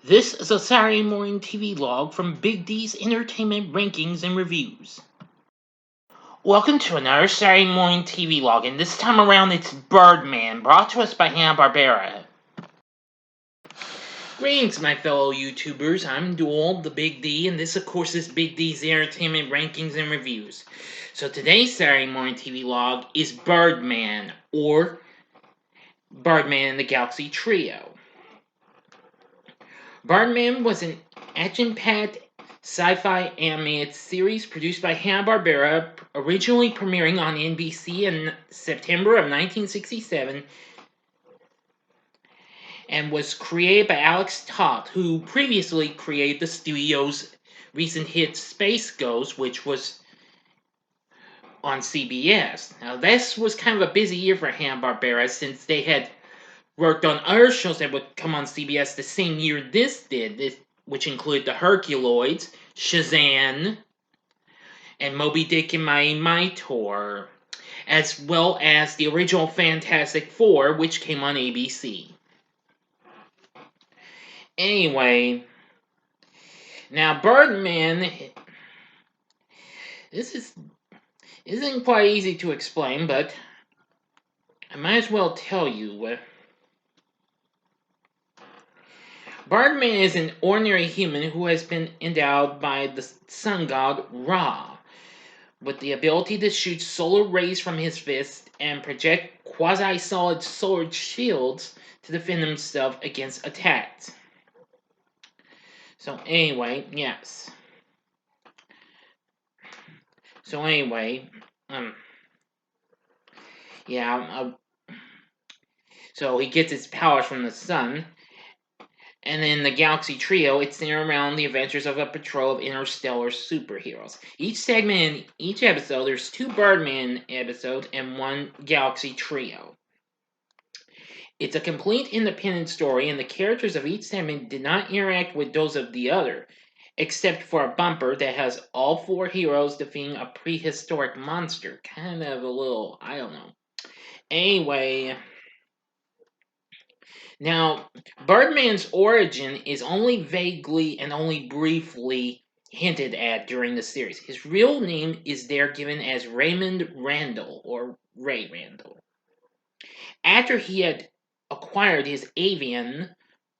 This is a Saturday Morning TVLog from Big D's Entertainment Rankings and Reviews. Welcome to another Saturday Morning TVLog, and this time around it's Birdman, brought to us by Hanna-Barbera. Greetings, my fellow YouTubers. I'm Duel, the Big D, and this, of course, is Big D's Entertainment Rankings and Reviews. So today's Saturday Morning TVLog is Birdman, or Birdman The Galaxy Trio. Birdman was an action-packed sci-fi animated series produced by Hanna-Barbera, originally premiering on NBC in September of 1967, and was created by Alex Toth, who previously created the studio's recent hit Space Ghost, which was on CBS. Now, this was kind of a busy year for Hanna-Barbera, since they had worked on other shows that would come on CBS the same year this did, which included the Herculoids, Shazam, and Moby Dick and My Tour, as well as the original Fantastic Four, which came on ABC. Anyway, now Birdman, this isn't quite easy to explain, but I might as well tell you. Birdman is an ordinary human who has been endowed by the sun god Ra with the ability to shoot solar rays from his fist and project quasi-solid solar shields to defend himself against attacks. So anyway, yes. So anyway, so he gets his powers from the sun. And in the Galaxy Trio, it's centered around the adventures of a patrol of interstellar superheroes. Each segment in each episode, there's 2 Birdman episodes and 1 Galaxy Trio. It's a complete independent story, and the characters of each segment did not interact with those of the other, except for a bumper that has all 4 heroes defeating a prehistoric monster. Kind of a little, I don't know. Anyway, now, Birdman's origin is only vaguely and only briefly hinted at during the series. His real name is there given as Raymond Randall, or Ray Randall. After he had acquired his avian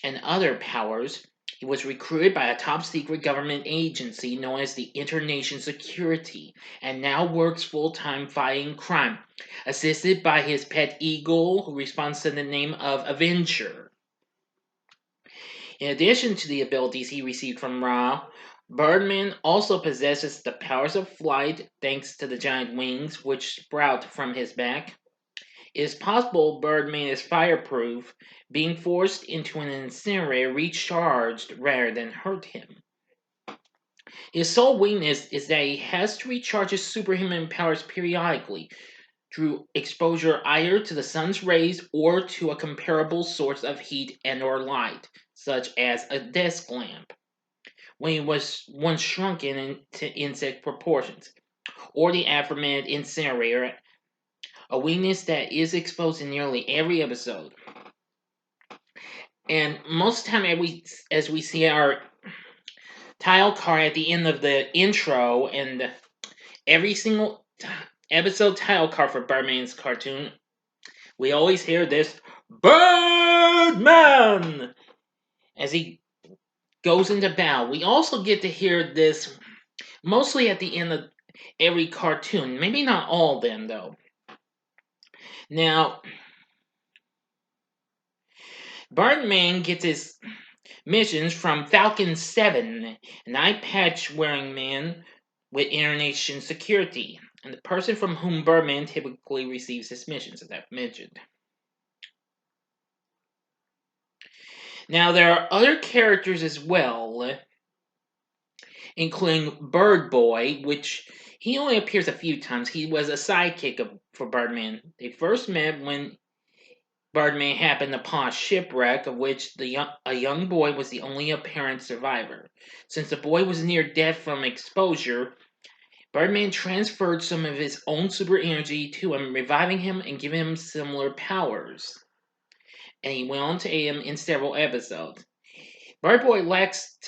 and other powers, he was recruited by a top-secret government agency known as the International Security, and now works full-time fighting crime, assisted by his pet eagle, who responds to the name of Avenger. In addition to the abilities he received from Ra, Birdman also possesses the powers of flight thanks to the giant wings which sprout from his back. It is possible Birdman is fireproof, being forced into an incinerator recharged rather than hurt him. His sole weakness is that he has to recharge his superhuman powers periodically through exposure either to the sun's rays or to a comparable source of heat and or light, such as a desk lamp, when he was once shrunken into insect proportions, or the aforementioned incinerator, a weakness that is exposed in nearly every episode. And most of the time, as we see our title card at the end of the intro, and every single episode title card for Birdman's cartoon, we always hear this Birdman as he goes into battle. We also get to hear this mostly at the end of every cartoon. Maybe not all of them, though. Now, Birdman gets his missions from Falcon 7, an eye patch wearing man with international security, and the person from whom Birdman typically receives his missions, as I've mentioned. Now, there are other characters as well, including Bird Boy, which he only appears a few times. He was a sidekick for Birdman. They first met when Birdman happened upon a shipwreck of which a young boy was the only apparent survivor. Since the boy was near death from exposure, Birdman transferred some of his own super energy to him, reviving him and giving him similar powers. And he went on to aid him in several episodes. Bird Boy lacks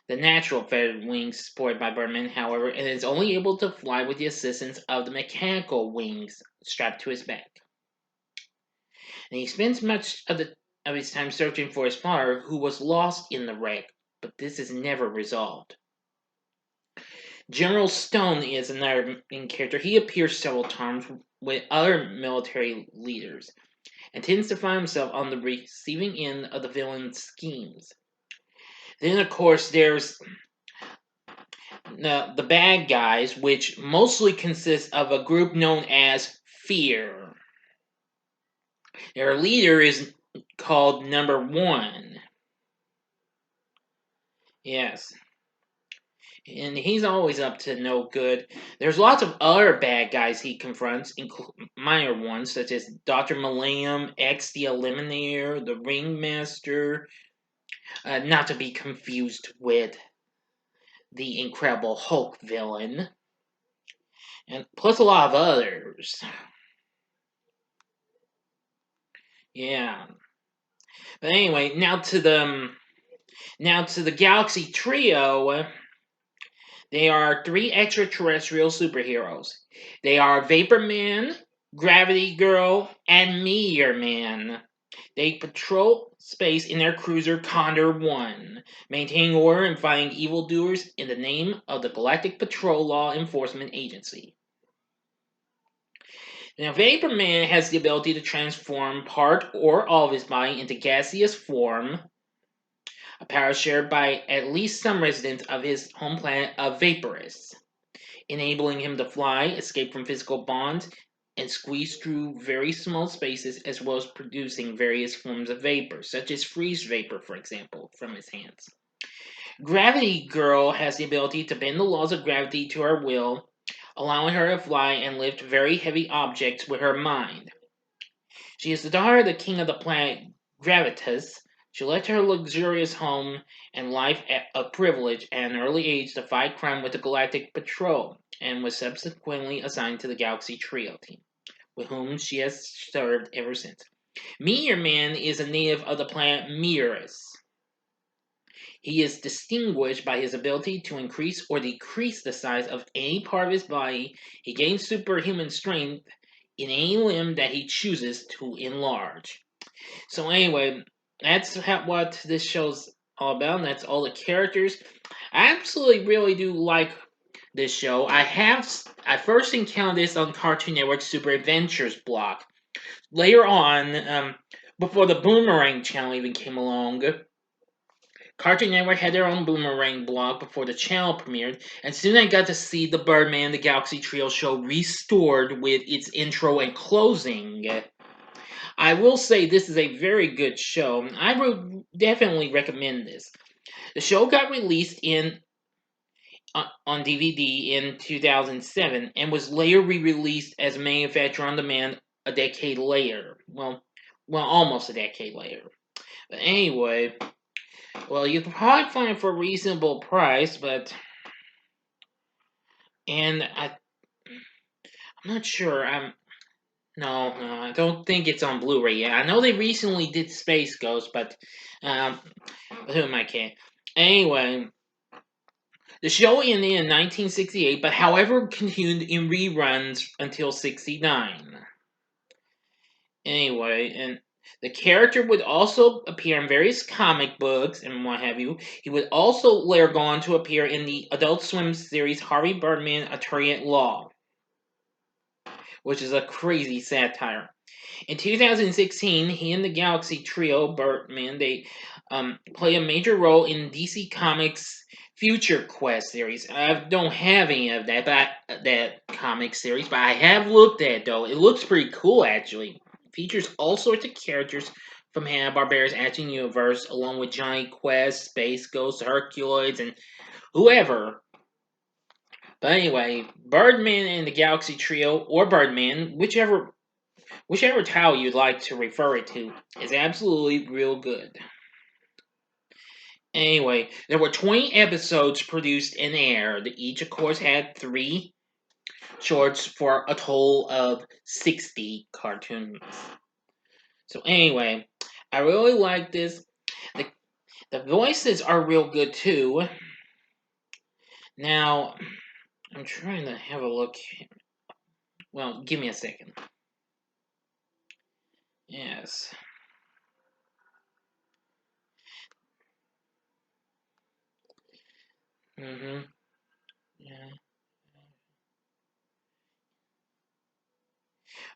the natural feathered wings sported by Birdman, however, and is only able to fly with the assistance of the mechanical wings strapped to his back. And he spends much of his time searching for his father, who was lost in the wreck, but this is never resolved. General Stone is another main character. He appears several times with other military leaders and tends to find himself on the receiving end of the villain's schemes. Then, of course, there's the bad guys, which mostly consist of a group known as F.E.A.R. Their leader is called Number One. Yes. And he's always up to no good. There's lots of other bad guys he confronts, minor ones such as Dr. Millennium, X the Eliminator, the Ringmaster, not to be confused with the Incredible Hulk villain, and plus a lot of others. Yeah. But anyway, now to the Galaxy Trio. They are three extraterrestrial superheroes. They are Vapor Man, Gravity Girl, and Meteor Man. They patrol space in their cruiser Condor 1, maintaining order and fighting evildoers in the name of the Galactic Patrol Law Enforcement Agency. Now, Vapor Man has the ability to transform part or all of his body into gaseous form, a power shared by at least some residents of his home planet of Vaporous, enabling him to fly, escape from physical bonds, and squeeze through very small spaces, as well as producing various forms of vapor, such as freeze vapor, for example, from his hands. Gravity Girl has the ability to bend the laws of gravity to her will, allowing her to fly and lift very heavy objects with her mind. She is the daughter of the king of the planet Gravitas. She left her luxurious home and life of privilege at an early age to fight crime with the Galactic Patrol, and was subsequently assigned to the Galaxy Trio team, with whom she has served ever since. Meteor Man is a native of the planet Mirus. He is distinguished by his ability to increase or decrease the size of any part of his body. He gains superhuman strength in any limb that he chooses to enlarge. So anyway, that's what this show's all about. And that's all the characters. I absolutely really do like this show. I first encountered this on Cartoon Network's Super Adventures block. Later on, before the Boomerang channel even came along, Cartoon Network had their own Boomerang blog before the channel premiered, and soon I got to see the Birdman The Galaxy Trio show restored with its intro and closing. I will say this is a very good show. I would definitely recommend this. The show got released on DVD in 2007 and was later re-released as manufacturer on demand a decade later. Well, almost a decade later. But anyway, well, you can probably find it for a reasonable price, and I'm not sure. No, I don't think it's on Blu-ray yet. I know they recently did Space Ghost, but who am I kidding? Anyway, the show ended in 1968, but however continued in reruns until '69. Anyway, and the character would also appear in various comic books and what have you. He would also later go on to appear in the Adult Swim series Harvey Birdman, Attorney at Law, which is a crazy satire. In 2016, he and the Galaxy Trio, Birdman, they play a major role in DC Comics' Future Quest series. I don't have any of that comic series, but I have looked at it, though. It looks pretty cool, actually. It features all sorts of characters from Hanna-Barbera's Action Universe, along with Johnny Quest, Space Ghost, Herculoids, and whoever. But anyway, Birdman and the Galaxy Trio, or Birdman, whichever title you'd like to refer it to, is absolutely real good. Anyway, there were 20 episodes produced and aired. Each, of course, had 3 shorts for a total of 60 cartoons. So anyway, I really like this. The, The voices are real good too. Now, I'm trying to have a look. Well, give me a second. Yes. Mm-hmm. Yeah.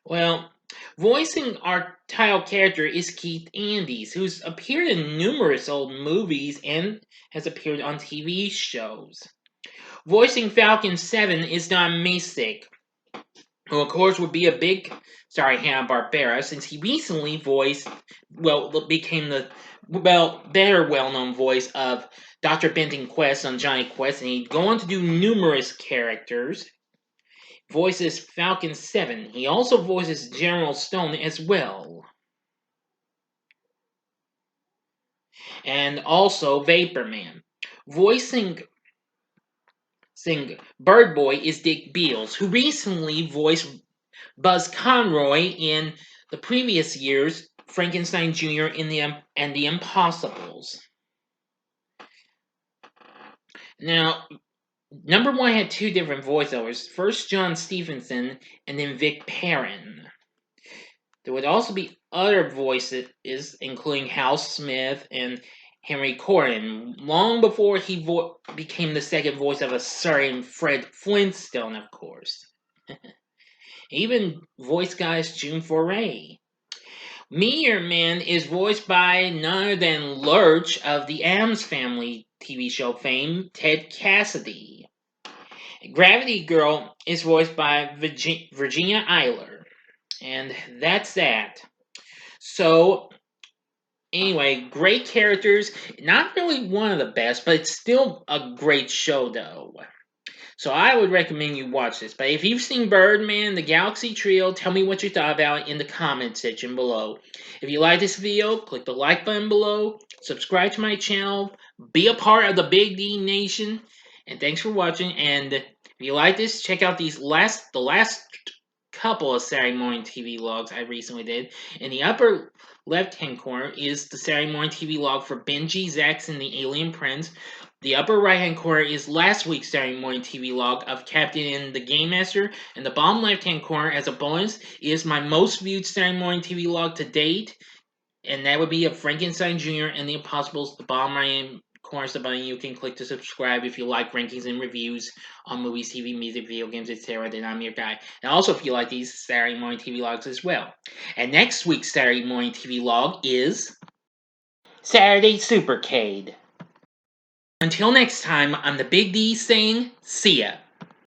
Well, voicing our title character is Keith Andes, who's appeared in numerous old movies and has appeared on TV shows. Voicing Falcon 7 is Don Masick, who of course would be a big star at Hanna-Barbera since he recently became the better well-known voice of Dr. Benton Quest on Johnny Quest, and he'd go on to do numerous characters. Voices Falcon 7. He also voices General Stone as well. And also Vaporman. Voicing Bird Boy is Dick Beals, who recently voiced Buzz Conroy in the previous year's Frankenstein Jr. and the Impossibles. Now, number one had two different voiceovers. First John Stephenson and then Vic Perrin. There would also be other voices, including Hal Smith and Henry Corrin, long before he became the second voice of a certain Fred Flintstone, of course. Even voice guys June Foray. Meteor Man is voiced by none other than Lurch of the Addams Family TV show fame, Ted Cassidy. Gravity Girl is voiced by Virginia Eiler. And that's that. So, anyway, great characters. Not really one of the best, but it's still a great show, though. So I would recommend you watch this. But if you've seen Birdman, The Galaxy Trio, tell me what you thought about it in the comment section below. If you like this video, click the like button below, subscribe to my channel, be a part of the Big D Nation, and thanks for watching. And if you like this, check out the last couple of Saturday Morning TVLogs I recently did. In the upper left-hand corner is the Saturday Morning TVLog for Benji, Zax, and the Alien Prince. The upper right-hand corner is last week's Saturday Morning TVLog of Captain and the Game Master, and the bottom left-hand corner, as a bonus, is my most viewed Saturday Morning TVLog to date, and that would be of Frankenstein Jr. and the Impossibles. The bottom right-hand corner is the button you can click to subscribe if you like rankings and reviews on movies, TV, music, video games, etc. Then I'm your guy. And also if you like these Saturday Morning TVLogs as well. And next week's Saturday Morning TVLog is Saturday Supercade. Until next time, I'm the Big D saying, see ya.